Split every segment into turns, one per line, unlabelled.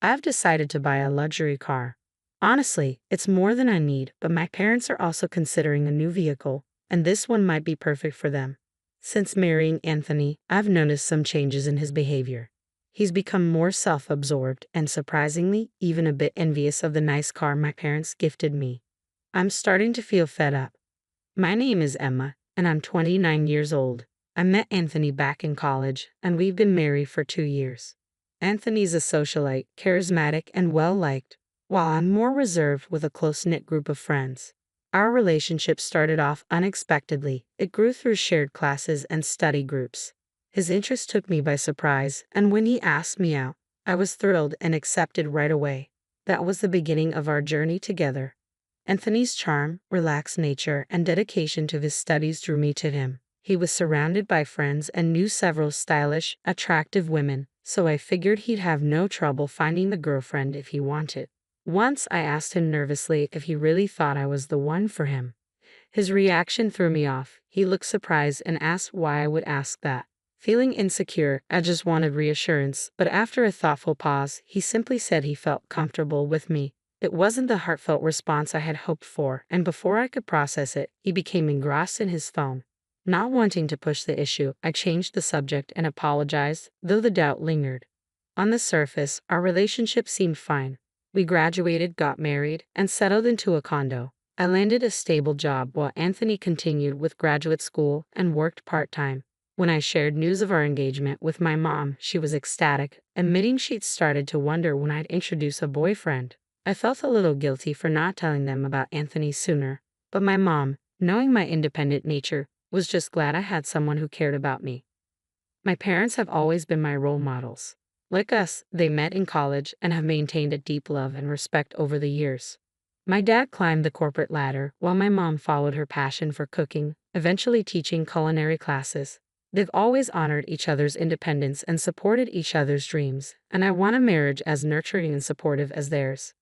I've decided to buy a luxury car. Honestly, it's more than I need, but my parents are also considering a new vehicle, and this one might be perfect for them. Since marrying Anthony, I've noticed some changes in his behavior. He's become more self-absorbed and, surprisingly, even a bit envious of the nice car my parents gifted me. I'm starting to feel fed up. My name is Emma, and I'm 29 years old. I met Anthony back in college, and we've been married for 2 years. Anthony's a socialite, charismatic, and well-liked, while I'm more reserved with a close-knit group of friends. Our relationship started off unexpectedly. It grew through shared classes and study groups. His interest took me by surprise, and when he asked me out, I was thrilled and accepted right away. That was the beginning of our journey together. Anthony's charm, relaxed nature, and dedication to his studies drew me to him. He was surrounded by friends and knew several stylish, attractive women, so I figured he'd have no trouble finding the girlfriend if he wanted. Once I asked him nervously if he really thought I was the one for him. His reaction threw me off. He looked surprised and asked why I would ask that. Feeling insecure, I just wanted reassurance, but after a thoughtful pause, he simply said he felt comfortable with me. It wasn't the heartfelt response I had hoped for, and before I could process it, he became engrossed in his phone. Not wanting to push the issue, I changed the subject and apologized, though the doubt lingered. On the surface, our relationship seemed fine. We graduated, got married, and settled into a condo. I landed a stable job while Anthony continued with graduate school and worked part-time. When I shared news of our engagement with my mom, she was ecstatic, admitting she'd started to wonder when I'd introduce a boyfriend. I felt a little guilty for not telling them about Anthony sooner, but my mom, knowing my independent nature, was just glad I had someone who cared about me. My parents have always been my role models. Like us, they met in college and have maintained a deep love and respect over the years. My dad climbed the corporate ladder while my mom followed her passion for cooking, eventually teaching culinary classes. They've always honored each other's independence and supported each other's dreams, and I want a marriage as nurturing and supportive as theirs.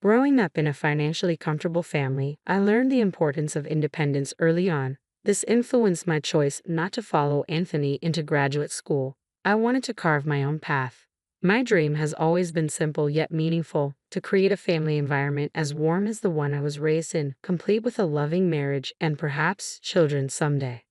Growing up in a financially comfortable family, I learned the importance of independence early on. This influenced my choice not to follow Anthony into graduate school. I wanted to carve my own path. My dream has always been simple yet meaningful, to create a family environment as warm as the one I was raised in, complete with a loving marriage and perhaps children someday.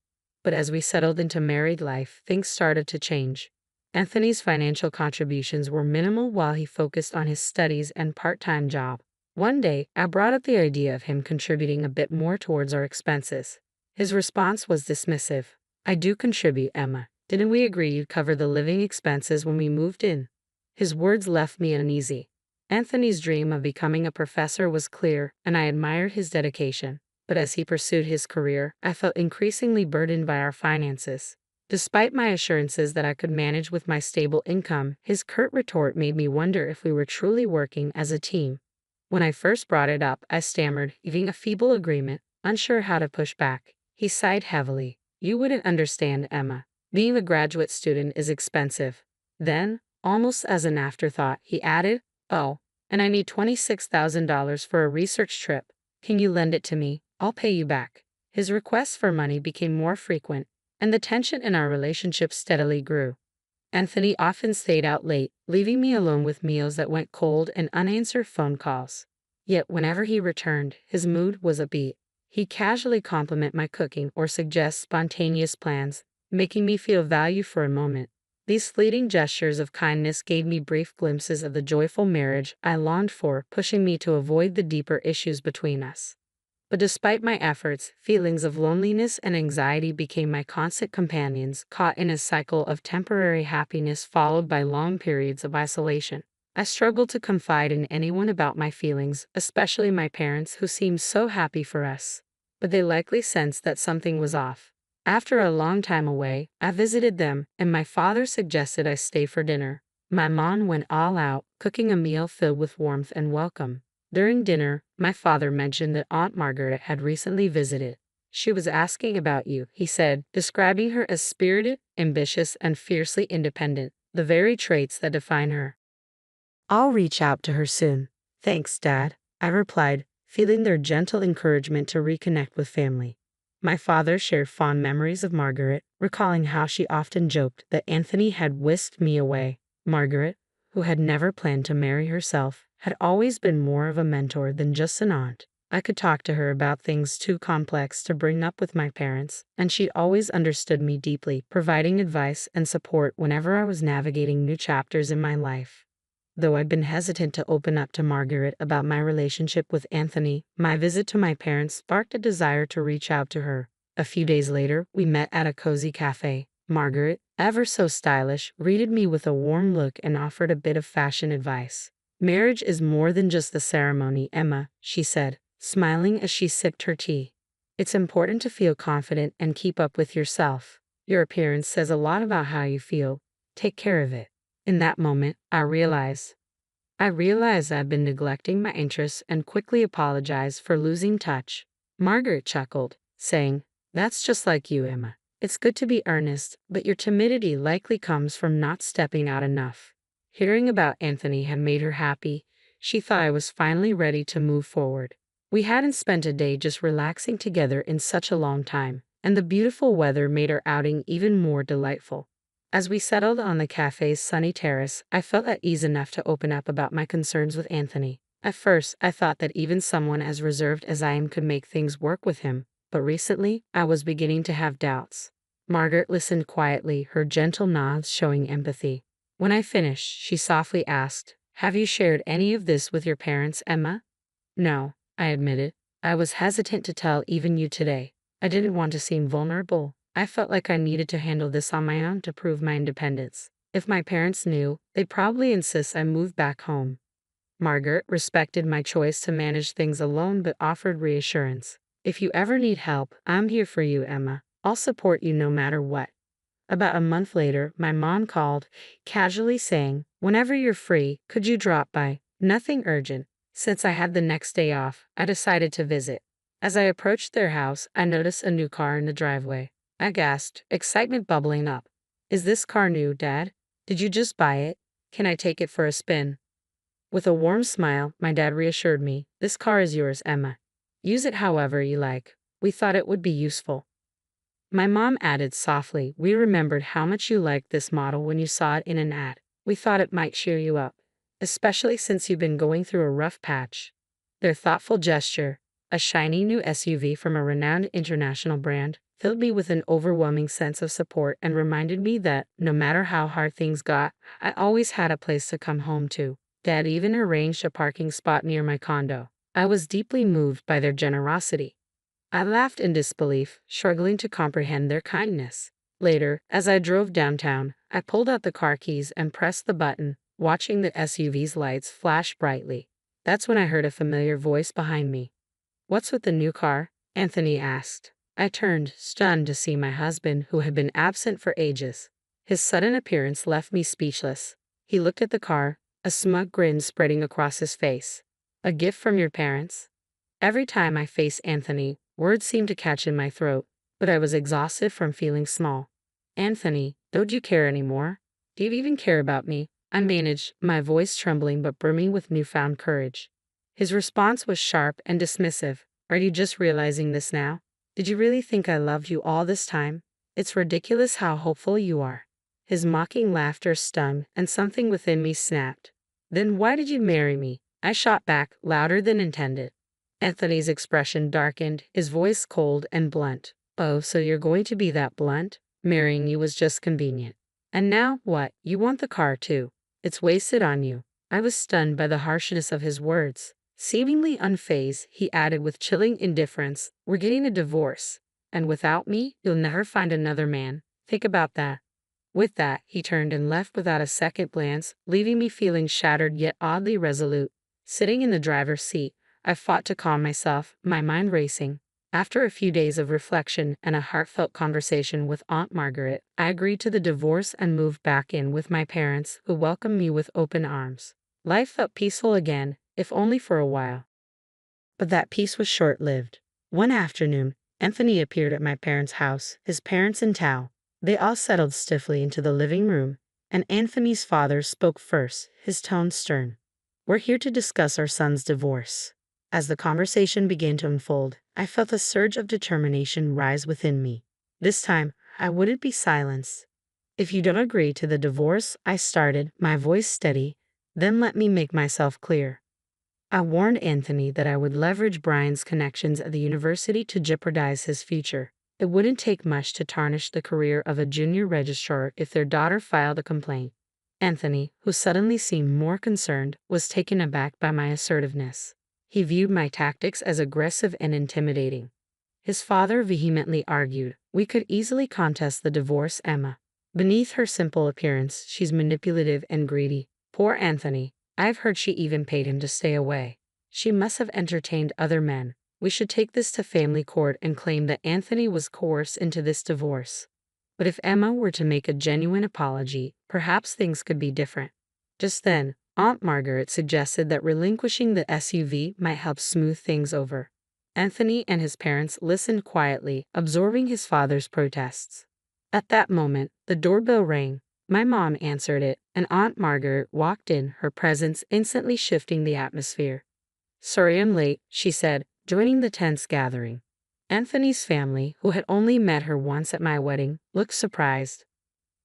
But as we settled into married life, things started to change. Anthony's financial contributions were minimal while he focused on his studies and part-time job. One day, I brought up the idea of him contributing a bit more towards our expenses. His response was dismissive. "I do contribute, Emma. Didn't we agree you'd cover the living expenses when we moved in?" His words left me uneasy. Anthony's dream of becoming a professor was clear, and I admired his dedication. But as he pursued his career, I felt increasingly burdened by our finances. Despite my assurances that I could manage with my stable income, his curt retort made me wonder if we were truly working as a team. When I first brought it up, I stammered, giving a feeble agreement, unsure how to push back. He sighed heavily. "You wouldn't understand, Emma. Being a graduate student is expensive." Then, almost as an afterthought, he added, "Oh, and I need $26,000 for a research trip. Can you lend it to me? I'll pay you back." His requests for money became more frequent, and the tension in our relationship steadily grew. Anthony often stayed out late, leaving me alone with meals that went cold and unanswered phone calls. Yet whenever he returned, his mood was upbeat. He'd casually compliment my cooking or suggest spontaneous plans, making me feel valued for a moment. These fleeting gestures of kindness gave me brief glimpses of the joyful marriage I longed for, pushing me to avoid the deeper issues between us. But despite my efforts, feelings of loneliness and anxiety became my constant companions, caught in a cycle of temporary happiness followed by long periods of isolation. I struggled to confide in anyone about my feelings, especially my parents, who seemed so happy for us. But they likely sensed that something was off. After a long time away, I visited them, and my father suggested I stay for dinner. My mom went all out, cooking a meal filled with warmth and welcome. During dinner, my father mentioned that Aunt Margaret had recently visited. "She was asking about you," he said, describing her as spirited, ambitious, and fiercely independent, the very traits that define her. "I'll reach out to her soon." "Thanks, Dad," I replied, feeling their gentle encouragement to reconnect with family. My father shared fond memories of Margaret, recalling how she often joked that Anthony had whisked me away. "Margaret? who had never planned to marry herself, had always been more of a mentor than just an aunt. I could talk to her about things too complex to bring up with my parents, and she'd always understood me deeply, providing advice and support whenever I was navigating new chapters in my life. Though I'd been hesitant to open up to Margaret about my relationship with Anthony, my visit to my parents sparked a desire to reach out to her. A few days later, we met at a cozy cafe. Margaret, ever so stylish, greeted me with a warm look and offered a bit of fashion advice. "Marriage is more than just the ceremony, Emma," she said, smiling as she sipped her tea. "It's important to feel confident and keep up with yourself. Your appearance says a lot about how you feel. Take care of it." In that moment, I realized I'd been neglecting my interests and quickly apologized for losing touch. Margaret chuckled, saying, "That's just like you, Emma. It's good to be earnest, but your timidity likely comes from not stepping out enough." Hearing about Anthony had made her happy. She thought I was finally ready to move forward. We hadn't spent a day just relaxing together in such a long time, and the beautiful weather made our outing even more delightful. As we settled on the cafe's sunny terrace, I felt at ease enough to open up about my concerns with Anthony. At first, I thought that even someone as reserved as I am could make things work with him, but recently, I was beginning to have doubts. Margaret listened quietly, her gentle nods showing empathy. When I finished, she softly asked, "Have you shared any of this with your parents, Emma?" "No," I admitted. "I was hesitant to tell even you today. I didn't want to seem vulnerable. I felt like I needed to handle this on my own to prove my independence. If my parents knew, they'd probably insist I move back home." Margaret respected my choice to manage things alone but offered reassurance. "If you ever need help, I'm here for you, Emma. I'll support you no matter what." About a month later, my mom called, casually saying, "Whenever you're free, could you drop by? Nothing urgent." Since I had the next day off, I decided to visit. As I approached their house, I noticed a new car in the driveway. I gasped, excitement bubbling up. "Is this car new, Dad? Did you just buy it? Can I take it for a spin?" With a warm smile, my dad reassured me, "This car is yours, Emma. Use it however you like. We thought it would be useful." My mom added softly, "We remembered how much you liked this model when you saw it in an ad. We thought it might cheer you up, especially since you've been going through a rough patch." Their thoughtful gesture, a shiny new SUV from a renowned international brand, filled me with an overwhelming sense of support and reminded me that, no matter how hard things got, I always had a place to come home to. Dad even arranged a parking spot near my condo. I was deeply moved by their generosity. I laughed in disbelief, struggling to comprehend their kindness. Later, as I drove downtown, I pulled out the car keys and pressed the button, watching the SUV's lights flash brightly. That's when I heard a familiar voice behind me. "What's with the new car?" Anthony asked. I turned, stunned to see my husband, who had been absent for ages. His sudden appearance left me speechless. He looked at the car, a smug grin spreading across his face. "A gift from your parents?" Every time I faced Anthony, words seemed to catch in my throat, but I was exhausted from feeling small. "Anthony, don't you care anymore? Do you even care about me?" I managed, my voice trembling but brimming with newfound courage. His response was sharp and dismissive. "Are you just realizing this now? Did you really think I loved you all this time? It's ridiculous how hopeful you are." His mocking laughter stung, and something within me snapped. "Then why did you marry me?" I shot back, louder than intended. Anthony's expression darkened, his voice cold and blunt. "Oh, so you're going to be that blunt? Marrying you was just convenient. And now, what? You want the car too? It's wasted on you." I was stunned by the harshness of his words. Seemingly unfazed, he added with chilling indifference, "We're getting a divorce. And without me, you'll never find another man. Think about that." With that, he turned and left without a second glance, leaving me feeling shattered yet oddly resolute. Sitting in the driver's seat, I fought to calm myself, my mind racing. After a few days of reflection and a heartfelt conversation with Aunt Margaret, I agreed to the divorce and moved back in with my parents, who welcomed me with open arms. Life felt peaceful again, if only for a while. But that peace was short-lived. One afternoon, Anthony appeared at my parents' house, his parents in tow. They all settled stiffly into the living room, and Anthony's father spoke first, his tone stern. "We're here to discuss our son's divorce." As the conversation began to unfold, I felt a surge of determination rise within me. This time, I wouldn't be silenced. "If you don't agree to the divorce," I started, my voice steady, Then let me make myself clear. I warned Anthony that I would leverage Brian's connections at the university to jeopardize his future. It wouldn't take much to tarnish the career of a junior registrar if their daughter filed a complaint. Anthony, who suddenly seemed more concerned, was taken aback by my assertiveness. He viewed my tactics as aggressive and intimidating. His father vehemently argued, "We could easily contest the divorce, Emma. Beneath her simple appearance, she's manipulative and greedy. Poor Anthony. I've heard she even paid him to stay away. She must have entertained other men. We should take this to family court and claim that Anthony was coerced into this divorce." But if Emma were to make a genuine apology, perhaps things could be different. Just then, Aunt Margaret suggested that relinquishing the SUV might help smooth things over. Anthony and his parents listened quietly, absorbing his father's protests. At that moment, the doorbell rang. My mom answered it, and Aunt Margaret walked in, her presence instantly shifting the atmosphere. "Sorry I'm late," she said, joining the tense gathering. Anthony's family, who had only met her once at my wedding, looked surprised.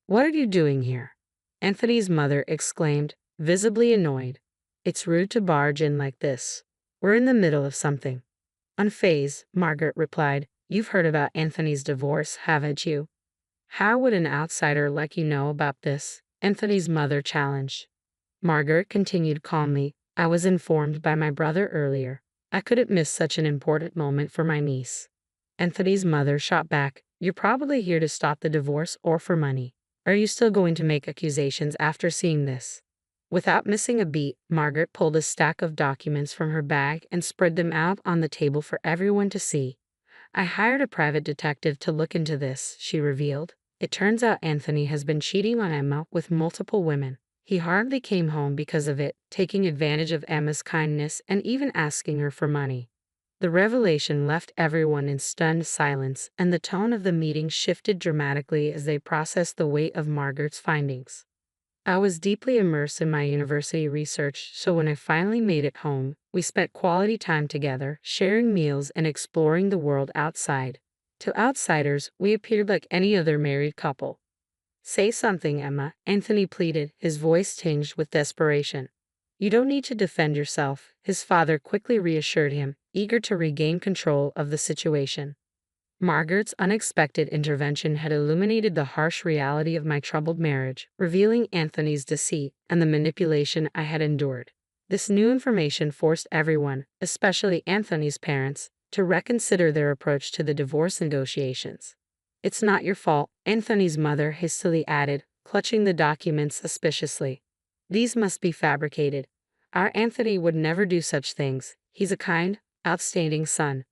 "What are you doing here?" Anthony's mother exclaimed, visibly annoyed. "It's rude to barge in like this. We're in the middle of something." Unfazed, Margaret replied, "You've heard about Anthony's divorce, haven't you?" "How would an outsider like you know about this?" Anthony's mother challenged. Margaret continued calmly, "I was informed by my brother earlier. I couldn't miss such an important moment for my niece." Anthony's mother shot back, "You're probably here to stop the divorce or for money. Are you still going to make accusations after seeing this?" Without missing a beat, Margaret pulled a stack of documents from her bag and spread them out on the table for everyone to see. "I hired a private detective to look into this," she revealed. "It turns out Anthony has been cheating on Emma with multiple women. He hardly came home because of it, taking advantage of Emma's kindness and even asking her for money." The revelation left everyone in stunned silence, and the tone of the meeting shifted dramatically as they processed the weight of Margaret's findings. I was deeply immersed in my university research, so when I finally made it home, we spent quality time together, sharing meals and exploring the world outside. To outsiders, we appeared like any other married couple. "Say something, Emma," Anthony pleaded, his voice tinged with desperation. "You don't need to defend yourself," his father quickly reassured him, eager to regain control of the situation. Margaret's unexpected intervention had illuminated the harsh reality of my troubled marriage, revealing Anthony's deceit and the manipulation I had endured. This new information forced everyone, especially Anthony's parents, to reconsider their approach to the divorce negotiations. "It's not your fault," Anthony's mother hastily added, clutching the documents suspiciously. "These must be fabricated. Our Anthony would never do such things. He's a kind, outstanding son."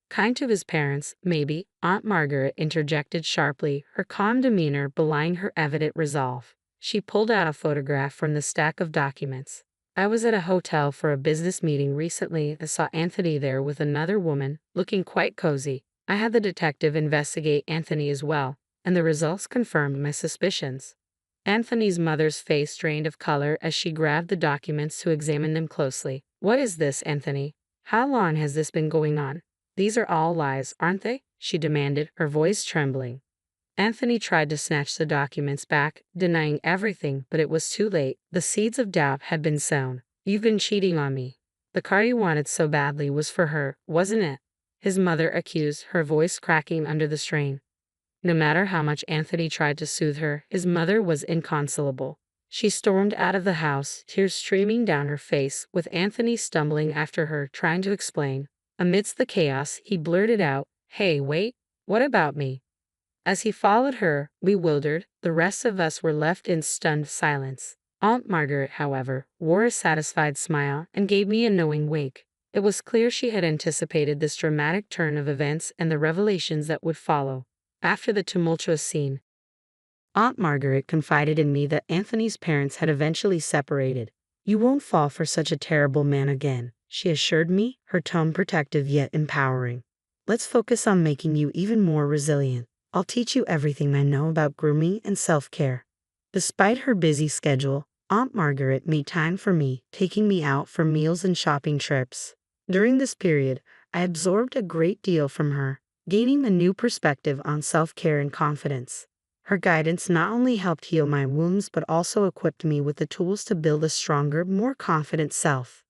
"Kind to his parents, maybe," Aunt Margaret interjected sharply, her calm demeanor belying her evident resolve. She pulled out a photograph from the stack of documents. "I was at a hotel for a business meeting recently and saw Anthony there with another woman, looking quite cozy. I had the detective investigate Anthony as well, and the results confirmed my suspicions." Anthony's mother's face drained of color as she grabbed the documents to examine them closely. "What is this, Anthony? How long has this been going on? These are all lies, aren't they?" she demanded, her voice trembling. Anthony tried to snatch the documents back, denying everything, but it was too late. The seeds of doubt had been sown. "You've been cheating on me. The car you wanted so badly was for her, wasn't it?" his mother accused, her voice cracking under the strain. No matter how much Anthony tried to soothe her, his mother was inconsolable. She stormed out of the house, tears streaming down her face, with Anthony stumbling after her, trying to explain. Amidst the chaos, he blurted out, "Hey, wait, what about me?" As he followed her, bewildered, the rest of us were left in stunned silence. Aunt Margaret, however, wore a satisfied smile and gave me a knowing wink. It was clear she had anticipated this dramatic turn of events and the revelations that would follow. After the tumultuous scene, Aunt Margaret confided in me that Anthony's parents had eventually separated. "You won't fall for such a terrible man again," she assured me, her tone protective yet empowering. "Let's focus on making you even more resilient. I'll teach you everything I know about grooming and self-care." Despite her busy schedule, Aunt Margaret made time for me, taking me out for meals and shopping trips. During this period, I absorbed a great deal from her, gaining a new perspective on self-care and confidence. Her guidance not only helped heal my wounds but also equipped me with the tools to build a stronger, more confident self.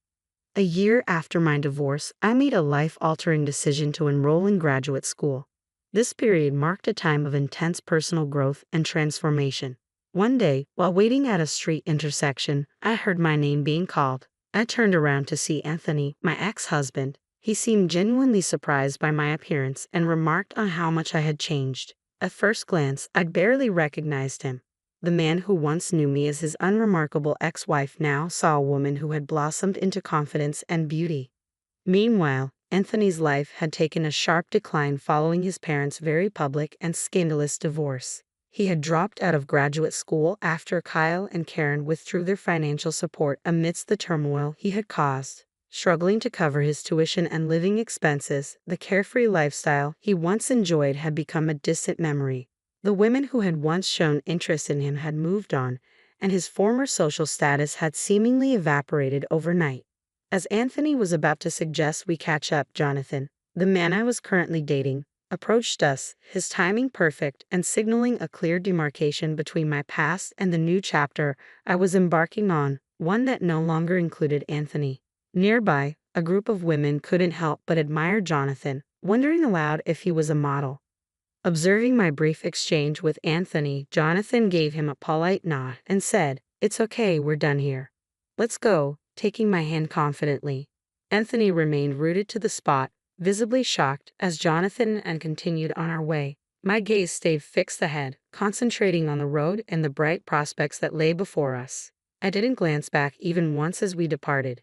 A year after my divorce, I made a life-altering decision to enroll in graduate school. This period marked a time of intense personal growth and transformation. One day, while waiting at a street intersection, I heard my name being called. I turned around to see Anthony, my ex-husband. He seemed genuinely surprised by my appearance and remarked on how much I had changed. At first glance, I barely recognized him. The man who once knew me as his unremarkable ex-wife now saw a woman who had blossomed into confidence and beauty. Meanwhile, Anthony's life had taken a sharp decline following his parents' very public and scandalous divorce. He had dropped out of graduate school after Kyle and Karen withdrew their financial support amidst the turmoil he had caused. Struggling to cover his tuition and living expenses, the carefree lifestyle he once enjoyed had become a distant memory. The women who had once shown interest in him had moved on, and his former social status had seemingly evaporated overnight. As Anthony was about to suggest we catch up, Jonathan, the man I was currently dating, approached us, his timing perfect and signaling a clear demarcation between my past and the new chapter I was embarking on, one that no longer included Anthony. Nearby, a group of women couldn't help but admire Jonathan, wondering aloud if he was a model. Observing my brief exchange with Anthony, Jonathan gave him a polite nod and said, "It's okay, we're done here. Let's go," taking my hand confidently. Anthony remained rooted to the spot, visibly shocked as Jonathan and continued on our way. My gaze stayed fixed ahead, concentrating on the road and the bright prospects that lay before us. I didn't glance back even once as we departed.